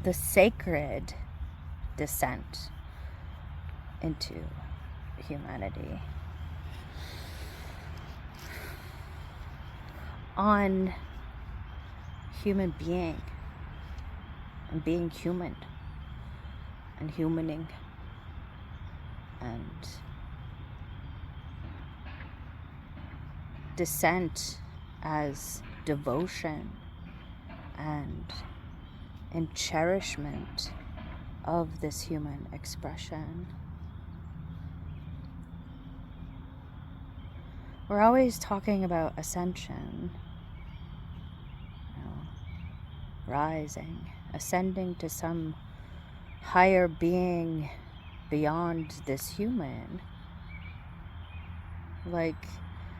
the sacred descent into humanity on human being and being human and humaning and descent as devotion and cherishment of this human expression. We're always talking about ascension, rising, ascending to some higher being beyond this human. Like,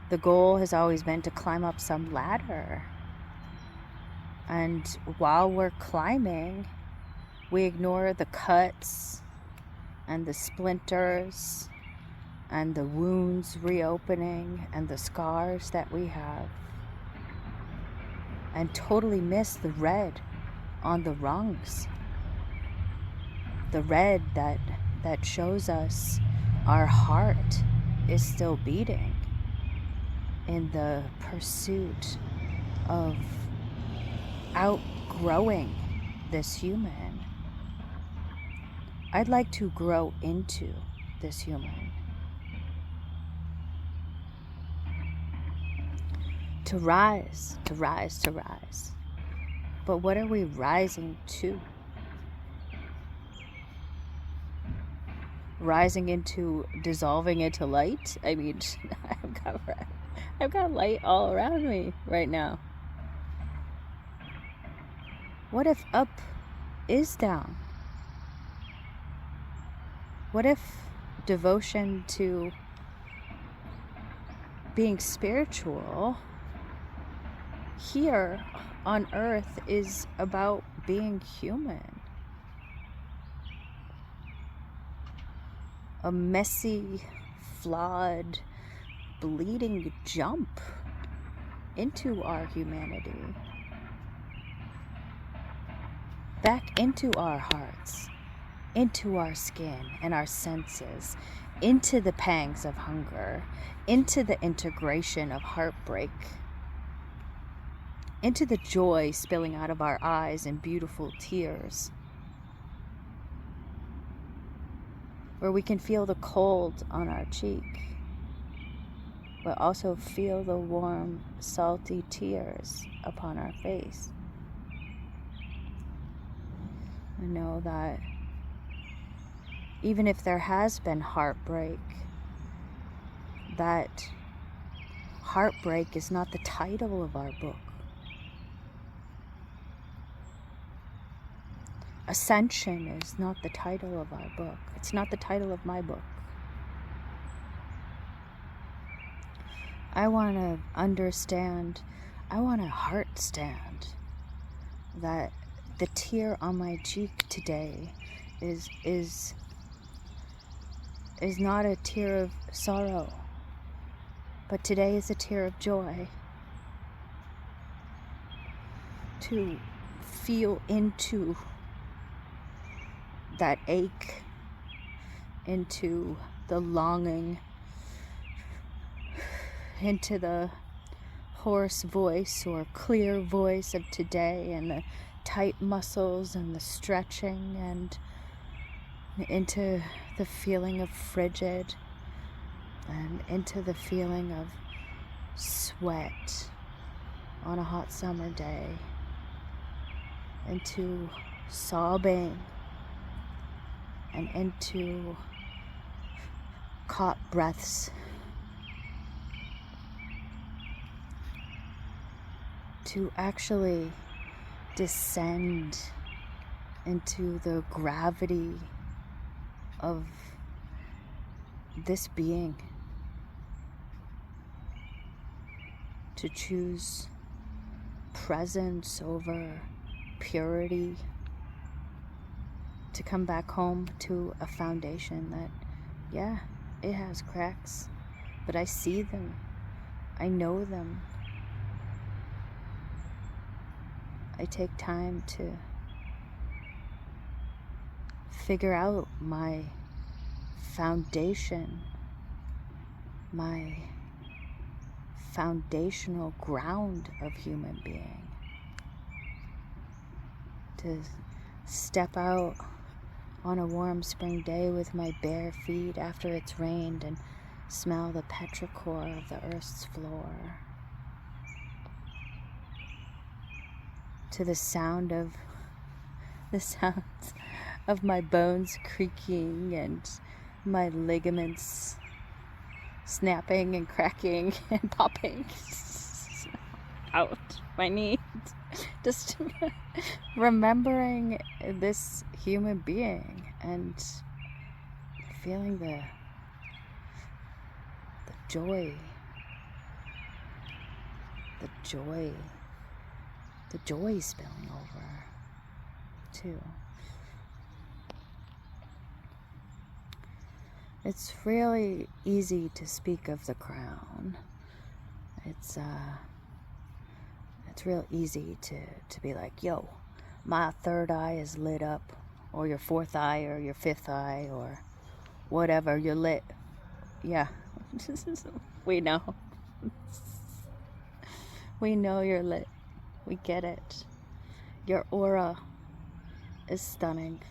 the goal has always been to climb up some ladder. And while we're climbing, we ignore the cuts and the splinters and the wounds reopening and the scars that we have, and totally miss the red on the rungs. The red that shows us our heart is still beating in the pursuit of outgrowing this human. I'd like to grow into this human. To rise. But what are we rising to? Rising into dissolving into light? I mean, I've got light all around me right now. What if up is down? What if devotion to being spiritual here on earth is about being human? A messy, flawed, bleeding jump into our humanity, back into our hearts, into our skin and our senses, into the pangs of hunger, into the integration of heartbreak, into the joy spilling out of our eyes in beautiful tears, where we can feel the cold on our cheek, but also feel the warm, salty tears upon our face. I know that even if there has been heartbreak, that heartbreak is not the title of our book. Ascension is not the title of our book. It's not the title of my book. I want to understand, I want to heart stand that the tear on my cheek today is not a tear of sorrow, but today is a tear of joy. To feel into that ache, into the longing, into the hoarse voice or clear voice of today, and the tight muscles and the stretching, and into the feeling of frigid, and into the feeling of sweat on a hot summer day, into sobbing, and into caught breaths, to actually descend into the gravity of this being, to choose presence over purity, to come back home to a foundation that, yeah, it has cracks, but I see them, I know them. I take time to figure out my foundation, my foundational ground of human being. To step out on a warm spring day with my bare feet after it's rained and smell the petrichor of the earth's floor. To the sounds of my bones creaking and my ligaments snapping and cracking and popping out my knees. Just remembering this human being and feeling the joy spilling over too. It's really easy to speak of the crown. It's real easy to be like, yo, my third eye is lit up, or your fourth eye, or your fifth eye, or whatever, you're lit. Yeah, we know. We know you're lit. We get it. Your aura is stunning.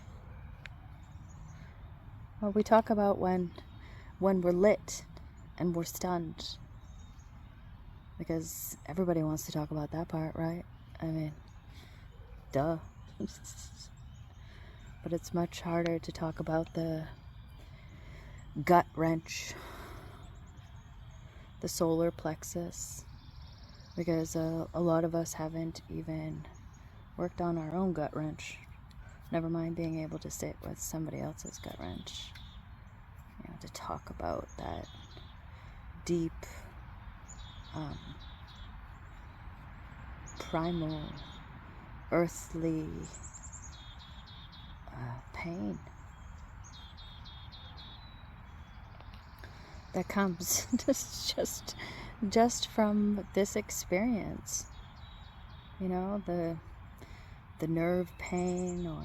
Well, we talk about when we're lit and we're stunned. Because everybody wants to talk about that part, right? I mean, duh. But it's much harder to talk about the gut wrench, the solar plexus, because a lot of us haven't even worked on our own gut wrench. Never mind being able to sit with somebody else's gut wrench. You know, to talk about that deep, primal, earthly pain that comes just from this experience. You know, the nerve pain, or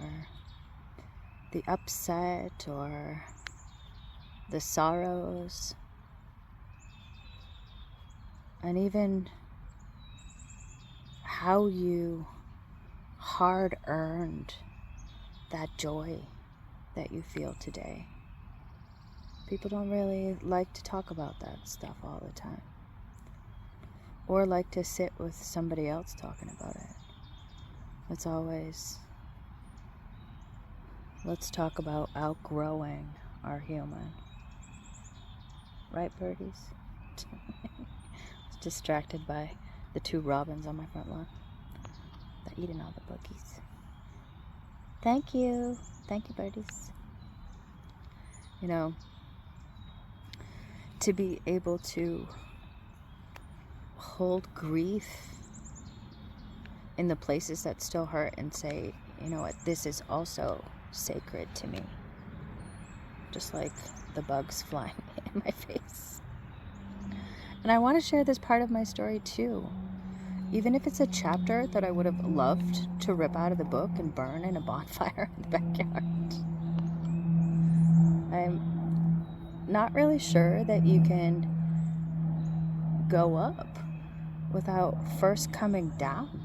the upset, or the sorrows, and even how you hard earned that joy that you feel today. People don't really like to talk about that stuff all the time, or like to sit with somebody else talking about it. It's always, let's talk about outgrowing our human. Right, birdies? I was distracted by the two robins on my front lawn. They're eating all the bookies. Thank you, birdies. You know, to be able to hold grief in the places that still hurt and say, you know what, this is also sacred to me. Just like the bugs flying in my face. And I want to share this part of my story too. Even if it's a chapter that I would have loved to rip out of the book and burn in a bonfire in the backyard. I'm not really sure that you can go up without first coming down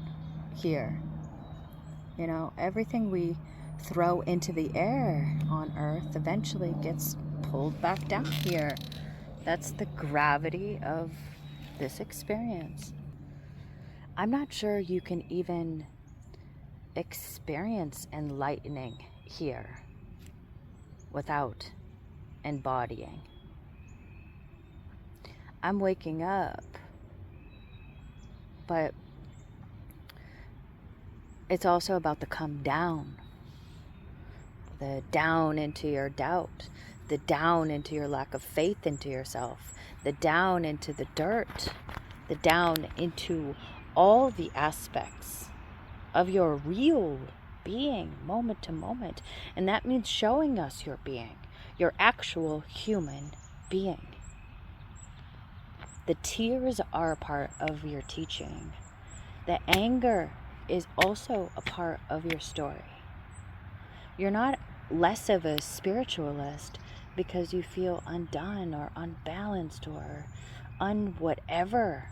here. You know, everything we throw into the air on Earth eventually gets pulled back down here. That's the gravity of this experience. I'm not sure you can even experience enlightening here without embodying. I'm waking up, but it's also about the come down. The down into your doubt, the down into your lack of faith into yourself, the down into the dirt, the down into all the aspects of your real being, moment to moment. And that means showing us your being, your actual human being. The tears are a part of your teaching. The anger is also a part of your story. You're not less of a spiritualist because you feel undone or unbalanced or whatever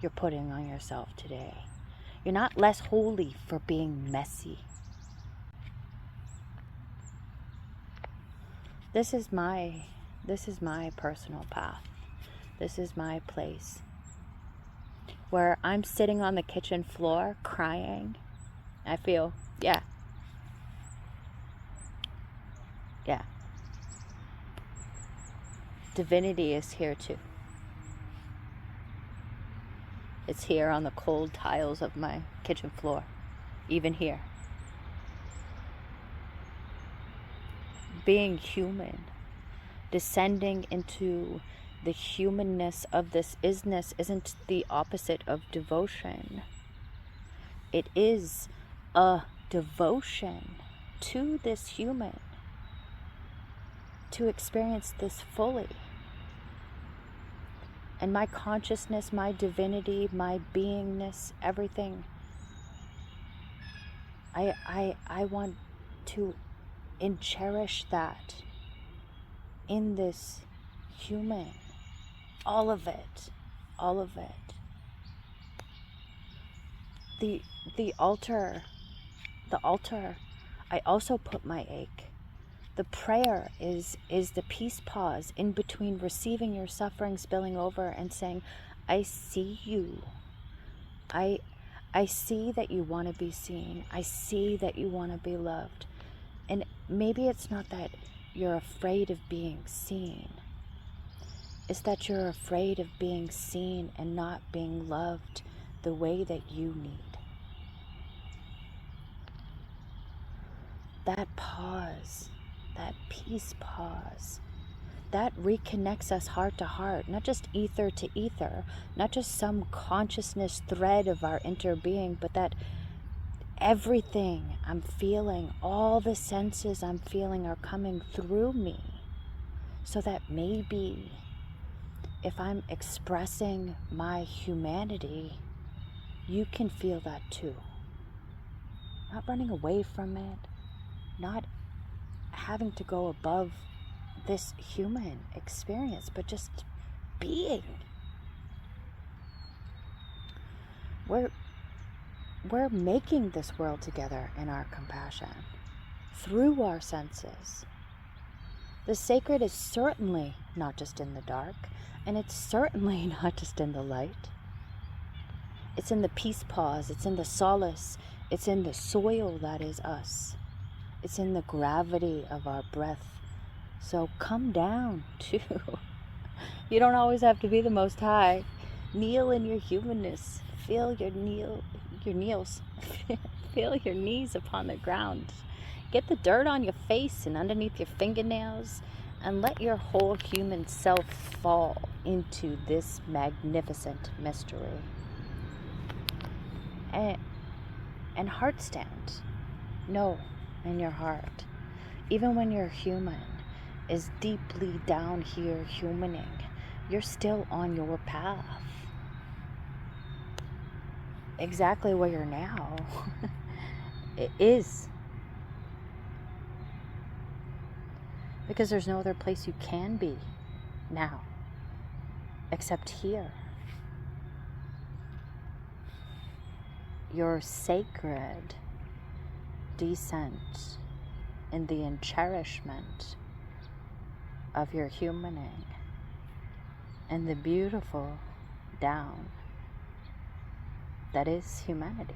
you're putting on yourself today. You're not less holy for being messy. This is my personal path. This is my place where I'm sitting on the kitchen floor crying. I feel, yeah. Divinity is here too. It's here on the cold tiles of my kitchen floor, even here. Being human, descending into the humanness of this isness isn't the opposite of devotion. It is a devotion to this human, to experience this fully. And my consciousness, my divinity, my beingness, everything, I want to cherish that in this human. All of it. The altar, I also put my ache. The prayer is the peace pause in between receiving your suffering, spilling over, and saying, I see you. I see that you want to be seen. I see that you want to be loved. And maybe it's not that you're afraid of being seen. It's that you're afraid of being seen and not being loved the way that you need. That pause, that peace pause, that reconnects us heart to heart, not just ether to ether, not just some consciousness thread of our interbeing, but that everything I'm feeling, all the senses I'm feeling are coming through me, so that maybe if I'm expressing my humanity, you can feel that too. Not running away from it, not having to go above this human experience, but just being. We're making this world together in our compassion through our senses. The sacred is certainly not just in the dark, and it's certainly not just in the light. It's in the peace pause, it's in the solace, it's in the soil that is us. It's in the gravity of our breath. So come down too. You don't always have to be the Most High. Kneel in your humanness. Feel your knees. Feel your knees upon the ground. Get the dirt on your face and underneath your fingernails, and let your whole human self fall into this magnificent mystery. And heart stand. Know in your heart, even when your human is deeply down here humaning, you're still on your path. Exactly where you're now. It is. Because there's no other place you can be now except here. Your sacred descent in the encherishment of your humaning and the beautiful down that is humanity.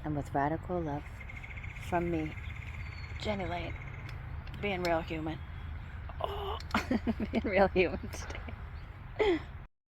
And with radical love from me, Jenny Lane, being real human. Oh, being real human today.